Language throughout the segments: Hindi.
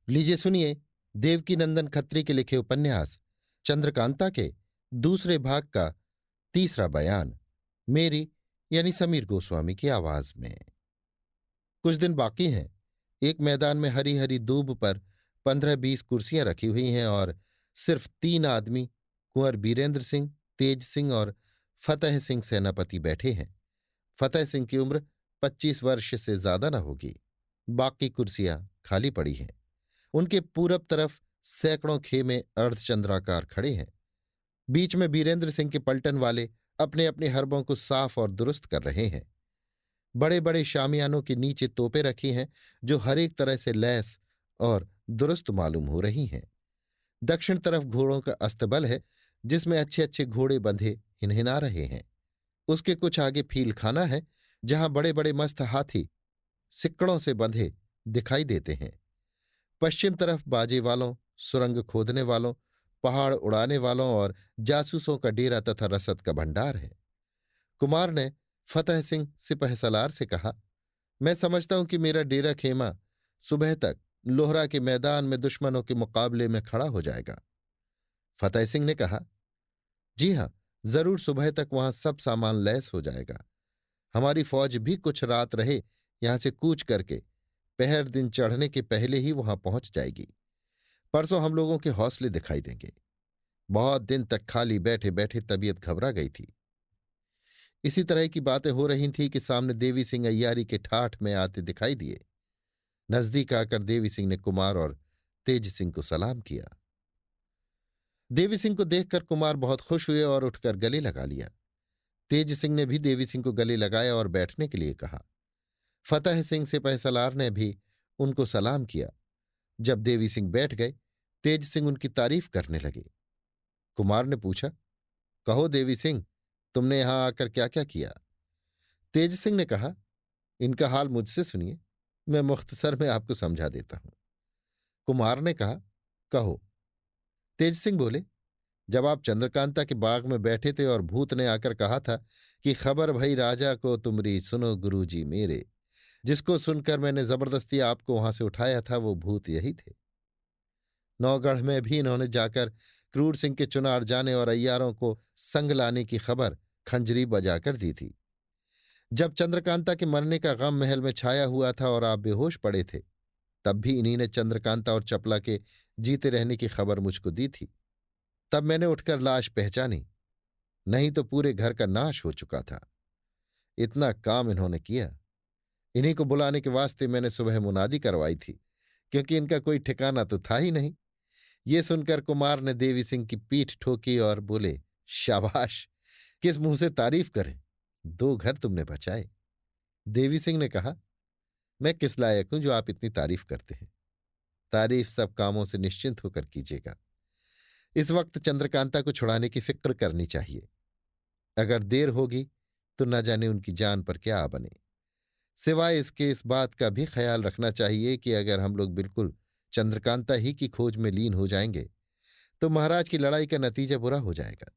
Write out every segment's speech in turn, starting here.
लीजिए सुनिए, देवकीनंदन खत्री के लिखे उपन्यास चंद्रकांता के दूसरे भाग का तीसरा बयान मेरी यानी समीर गोस्वामी की आवाज में। कुछ दिन बाकी हैं। एक मैदान में हरी हरी दूब पर 15-20 कुर्सियां रखी हुई हैं और सिर्फ 3 आदमी, कुंवर बीरेंद्र सिंह, तेज सिंह और फतेह सिंह सेनापति बैठे हैं। फतेह सिंह की उम्र 25 वर्ष से ज्यादा न होगी। बाकी कुर्सियां खाली पड़ी हैं। उनके पूरब तरफ सैकड़ों खेमे अर्धचंद्राकार खड़े हैं। बीच में बीरेंद्र सिंह के पलटन वाले अपने अपने हरबों को साफ और दुरुस्त कर रहे हैं। बड़े बड़े शामियानों के नीचे तोपें रखी हैं जो हर एक तरह से लैस और दुरुस्त मालूम हो रही हैं। दक्षिण तरफ घोड़ों का अस्तबल है जिसमें अच्छे अच्छे घोड़े बंधे हिनहिना रहे हैं। उसके कुछ आगे फीलखाना है जहां बड़े बड़े मस्त हाथी सिक्कड़ों से बंधे दिखाई देते हैं। पश्चिम तरफ बाजे वालों, सुरंग खोदने वालों, पहाड़ उड़ाने वालों और जासूसों का डेरा तथा रसद का भंडार है। कुमार ने फतेह सिंह सिपहसलार से कहा, मैं समझता हूं कि मेरा डेरा खेमा सुबह तक लोहरा के मैदान में दुश्मनों के मुकाबले में खड़ा हो जाएगा। फतेह सिंह ने कहा, जी हां, जरूर सुबह तक वहां सब सामान लैस हो जाएगा। हमारी फौज भी कुछ रात रहे यहां से कूच करके पहर दिन चढ़ने के पहले ही वहां पहुंच जाएगी। परसों हम लोगों के हौसले दिखाई देंगे। बहुत दिन तक खाली बैठे बैठे तबीयत घबरा गई थी। इसी तरह की बातें हो रही थी कि सामने देवी सिंह अय्यारी के ठाठ में आते दिखाई दिए। नजदीक आकर देवी सिंह ने कुमार और तेज सिंह को सलाम किया। देवी सिंह को देखकर कुमार बहुत खुश हुए और उठकर गले लगा लिया। तेज सिंह ने भी देवी सिंह को गले लगाया और बैठने के लिए कहा। फतेह सिंह सिपहसलार ने भी उनको सलाम किया। जब देवी सिंह बैठ गए, तेज सिंह उनकी तारीफ करने लगे। कुमार ने पूछा, कहो देवी सिंह, तुमने यहां आकर क्या क्या किया? तेज सिंह ने कहा, इनका हाल मुझसे सुनिए, मैं मुख्तसर में आपको समझा देता हूं। कुमार ने कहा, कहो। तेज सिंह बोले, जब आप चंद्रकांता के बाग में बैठे थे और भूत ने आकर कहा था कि खबर भई राजा को तुमरी सुनो गुरुजी मेरे, जिसको सुनकर मैंने जबरदस्ती आपको वहां से उठाया था, वो भूत यही थे। नौगढ़ में भी इन्होंने जाकर क्रूर सिंह के चुनार जाने और अय्यारों को संग लाने की खबर खंजरी बजाकर दी थी। जब चंद्रकांता के मरने का गम महल में छाया हुआ था और आप बेहोश पड़े थे, तब भी इन्हीं ने चंद्रकांता और चपला के जीते रहने की खबर मुझको दी थी। तब मैंने उठकर लाश पहचानी, नहीं तो पूरे घर का नाश हो चुका था। इतना काम इन्होंने किया। इन्हीं को बुलाने के वास्ते मैंने सुबह मुनादी करवाई थी, क्योंकि इनका कोई ठिकाना तो था ही नहीं। ये सुनकर कुमार ने देवी सिंह की पीठ ठोकी और बोले, शाबाश, किस मुंह से तारीफ करें, 2 घर तुमने बचाए। देवी सिंह ने कहा, मैं किस लायक हूं जो आप इतनी तारीफ करते हैं? तारीफ सब कामों से निश्चिंत होकर कीजिएगा। इस वक्त चंद्रकांता को छुड़ाने की फिक्र करनी चाहिए। अगर देर होगी तो न जाने उनकी जान पर क्या आ बने। सिवाय इसके इस बात का भी ख्याल रखना चाहिए कि अगर हम लोग बिल्कुल चंद्रकांता ही की खोज में लीन हो जाएंगे तो महाराज की लड़ाई का नतीजा बुरा हो जाएगा।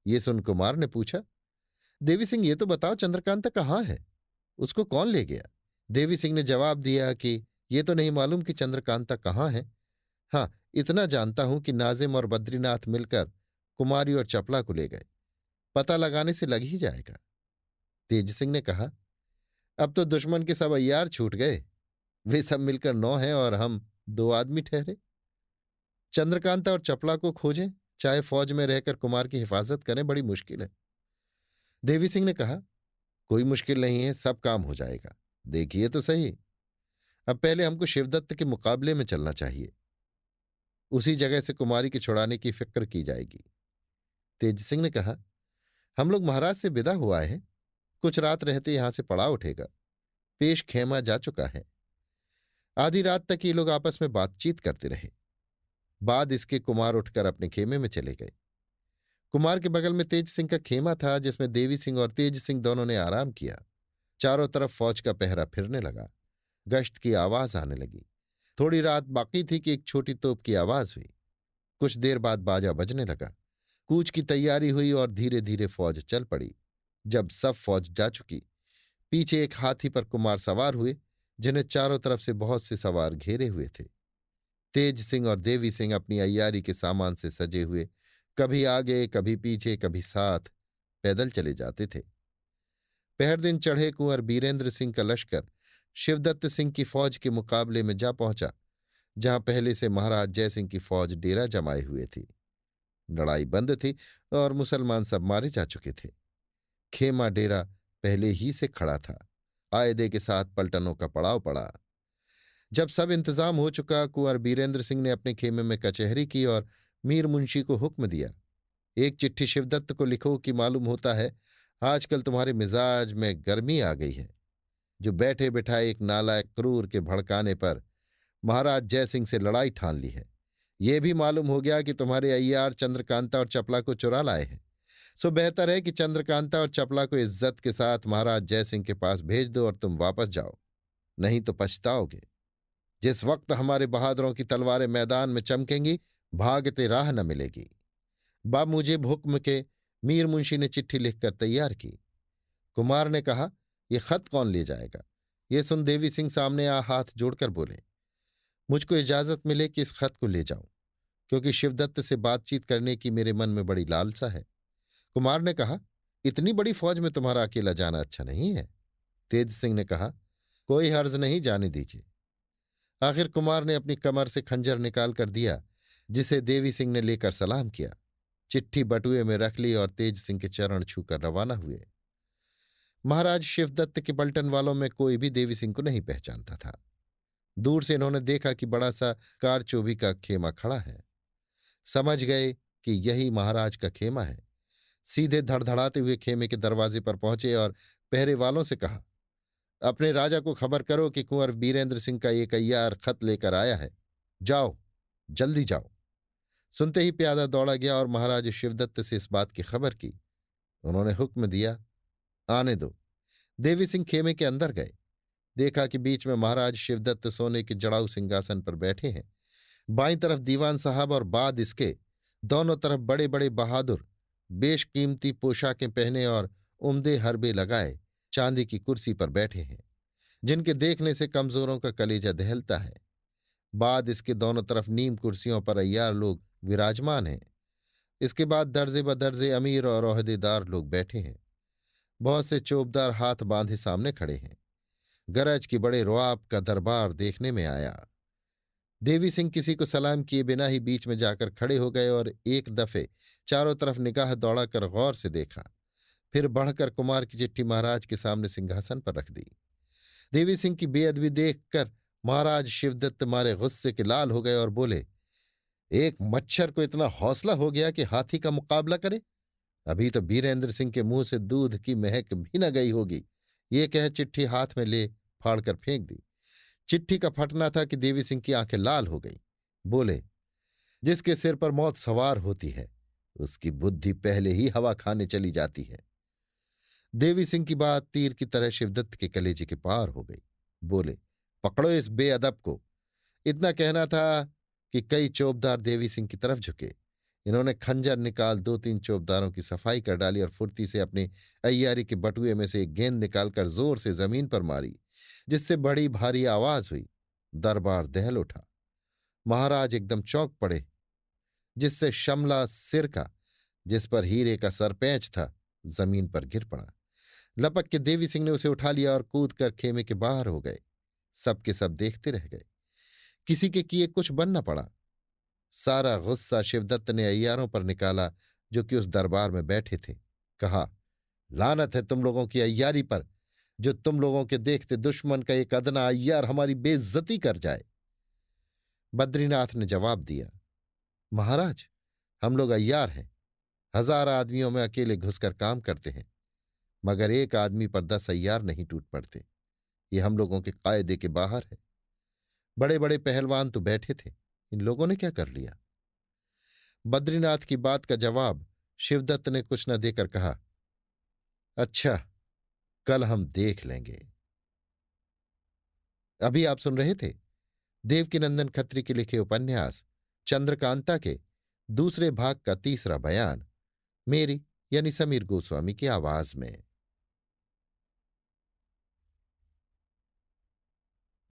ये सुन कुमार ने पूछा, देवी सिंह, ये तो बताओ चंद्रकांता कहाँ है? उसको कौन ले गया? देवी सिंह ने जवाब दिया कि ये तो नहीं मालूम कि चंद्रकांता कहाँ है। हाँ, इतना जानता हूं कि नाजिम और बद्रीनाथ मिलकर कुमारी और चपला को ले गए। पता लगाने से लग ही जाएगा। तेज सिंह ने कहा, अब तो दुश्मन के सब अय्यार छूट गए। वे सब मिलकर 9 हैं और हम 2 आदमी ठहरे। चंद्रकांता और चपला को खोजें, चाहे फौज में रहकर कुमार की हिफाजत करें, बड़ी मुश्किल है। देवी सिंह ने कहा, कोई मुश्किल नहीं है, सब काम हो जाएगा। देखिए तो सही, अब पहले हमको शिवदत्त के मुकाबले में चलना चाहिए। उसी जगह से कुमारी के छुड़ाने की फिक्र की जाएगी। तेज सिंह ने कहा, हम लोग महाराज से विदा हुआ है, कुछ रात रहते यहां से पड़ाव उठेगा। पेश खेमा जा चुका है। आधी रात तक ये लोग आपस में बातचीत करते रहे। बाद इसके कुमार उठकर अपने खेमे में चले गए। कुमार के बगल में तेज सिंह का खेमा था जिसमें देवी सिंह और तेज सिंह दोनों ने आराम किया। चारों तरफ फौज का पहरा फिरने लगा। गश्त की आवाज आने लगी। थोड़ी रात बाकी थी कि एक छोटी तोप की आवाज हुई। कुछ देर बाद बाजा बजने लगा। कूच की तैयारी हुई और धीरे धीरे फौज चल पड़ी। जब सब फौज जा चुकी, पीछे एक हाथी पर कुमार सवार हुए, जिन्हें चारों तरफ से बहुत से सवार घेरे हुए थे। तेज सिंह और देवी सिंह अपनी अय्यारी के सामान से सजे हुए कभी आगे कभी पीछे कभी साथ पैदल चले जाते थे। पहर दिन चढ़े कुंवर बीरेंद्र सिंह का लश्कर शिवदत्त सिंह की फौज के मुकाबले में जा पहुंचा, जहां पहले से महाराज जयसिंह की फौज डेरा जमाए हुए थी। लड़ाई बंद थी और मुसलमान सब मारे जा चुके थे। खेमा डेरा पहले ही से खड़ा था। आयदे के साथ पलटनों का पड़ाव पड़ा। जब सब इंतजाम हो चुका, कुंवर बीरेंद्र सिंह ने अपने खेमे में कचहरी की और मीर मुंशी को हुक्म दिया, एक चिट्ठी शिवदत्त को लिखो कि मालूम होता है आजकल तुम्हारे मिजाज में गर्मी आ गई है। जो बैठे बिठाए एक नालायक क्रूर के भड़काने पर महाराज जयसिंह से लड़ाई ठान ली है। ये भी मालूम हो गया कि तुम्हारे अय्यार चंद्रकांता और चपला को चुरा लाए हैं। सो बेहतर है कि चंद्रकांता और चपला को इज्जत के साथ महाराज जयसिंह के पास भेज दो और तुम वापस जाओ, नहीं तो पछताओगे। जिस वक्त हमारे बहादुरों की तलवारें मैदान में चमकेंगी, भागते राह न मिलेगी। बामुजिब हुक्म के मीर मुंशी ने चिट्ठी लिखकर तैयार की। कुमार ने कहा, यह खत कौन ले जाएगा? ये सुन देवी सिंह सामने आ हाथ जोड़कर बोले, मुझको इजाजत मिले कि इस खत को ले जाऊं, क्योंकि शिवदत्त से बातचीत करने की मेरे मन में बड़ी लालसा है। कुमार ने कहा, इतनी बड़ी फौज में तुम्हारा अकेला जाना अच्छा नहीं है। तेज सिंह ने कहा, कोई हर्ज नहीं, जाने दीजिए। आखिर कुमार ने अपनी कमर से खंजर निकाल कर दिया, जिसे देवी सिंह ने लेकर सलाम किया। चिट्ठी बटुए में रख ली और तेज सिंह के चरण छूकर रवाना हुए। महाराज शिवदत्त के पलटन वालों में कोई भी देवी सिंह को नहीं पहचानता था। दूर से इन्होंने देखा कि बड़ा सा कारचोभी का खेमा खड़ा है। समझ गए कि यही महाराज का खेमा है। सीधे धड़धड़ाते हुए खेमे के दरवाजे पर पहुंचे और पहरे वालों से कहा, अपने राजा को खबर करो कि कुंवर बीरेंद्र सिंह का एक अय्यार खत लेकर आया है। जाओ, जल्दी जाओ। सुनते ही प्यादा दौड़ा गया और महाराज शिवदत्त से इस बात की खबर की। उन्होंने हुक्म दिया, आने दो। देवी सिंह खेमे के अंदर गए। देखा कि बीच में महाराज शिवदत्त सोने के जड़ाऊ सिंहासन पर बैठे हैं। बाईं तरफ दीवान साहब और बाद इसके दोनों तरफ बड़े बड़े बहादुर बेशकीमती पोशाकें पहने और उम्दे हरबे लगाए चांदी की कुर्सी पर बैठे हैं, जिनके देखने से कमजोरों का कलेजा दहलता है। बाद इसके दोनों तरफ नीम कुर्सियों पर अय्यार लोग विराजमान हैं। इसके बाद दर्जे बदर्जे अमीर और ओहदेदार लोग बैठे हैं। बहुत से चोबदार हाथ बांधे सामने खड़े हैं। गरज की बड़े रुआब का दरबार देखने में आया। देवी सिंह किसी को सलाम किए बिना ही बीच में जाकर खड़े हो गए और एक दफे चारों तरफ निगाह दौड़ाकर गौर से देखा। फिर बढ़कर कुमार की चिट्ठी महाराज के सामने सिंहासन पर रख दी। देवी सिंह की बेअदबी देखकर महाराज शिवदत्त मारे गुस्से के लाल हो गए और बोले, एक मच्छर को इतना हौसला हो गया कि हाथी का मुकाबला करे? अभी तो बीरेंद्र सिंह के मुंह से दूध की महक भी न गई होगी। ये कह चिट्ठी हाथ में ले फाड़कर फेंक दी। चिट्ठी का फटना था कि देवी सिंह की आंखें लाल हो गई। बोले, जिसके सिर पर मौत सवार होती है उसकी बुद्धि पहले ही हवा खाने चली जाती है। देवी सिंह की बात तीर की तरह शिवदत्त के कलेजे के पार हो गई। बोले, पकड़ो इस बेअदब को। इतना कहना था कि कई चौबदार देवी सिंह की तरफ झुके। इन्होंने खंजर निकाल दो तीन चौबदारों की सफाई कर डाली और फुर्ती से अपने अय्यारी के बटुए में से एक गेंद निकालकर जोर से जमीन पर मारी, जिससे बड़ी भारी आवाज हुई। दरबार दहल उठा। महाराज एकदम चौंक पड़े, जिससे शमला सिर का, जिस पर हीरे का सरपैंच था, जमीन पर गिर पड़ा। लपक के देवी सिंह ने उसे उठा लिया और कूद कर खेमे के बाहर हो गए। सब के सब देखते रह गए। किसी के किए कुछ बन न पड़ा। सारा गुस्सा शिवदत्त ने अय्यारों पर निकाला जो कि उस दरबार में बैठे थे। कहा, लानत है तुम लोगों की अय्यारी पर, जो तुम लोगों के देखते दुश्मन का एक अदना अय्यार हमारी बेइज्जती कर जाए। बद्रीनाथ ने जवाब दिया, महाराज, हम लोग अय्यार हैं। 1000 आदमियों में अकेले घुसकर काम करते हैं, मगर एक आदमी पर 10 अय्यार नहीं टूट पड़ते। ये हम लोगों के कायदे के बाहर है। बड़े बड़े पहलवान तो बैठे थे, इन लोगों ने क्या कर लिया? बद्रीनाथ की बात का जवाब शिवदत्त ने कुछ न देकर कहा, अच्छा, कल हम देख लेंगे। अभी आप सुन रहे थे देवकीनंदन खत्री के लिखे उपन्यास चंद्रकांता के दूसरे भाग का तीसरा बयान, मेरी यानी समीर गोस्वामी की आवाज में।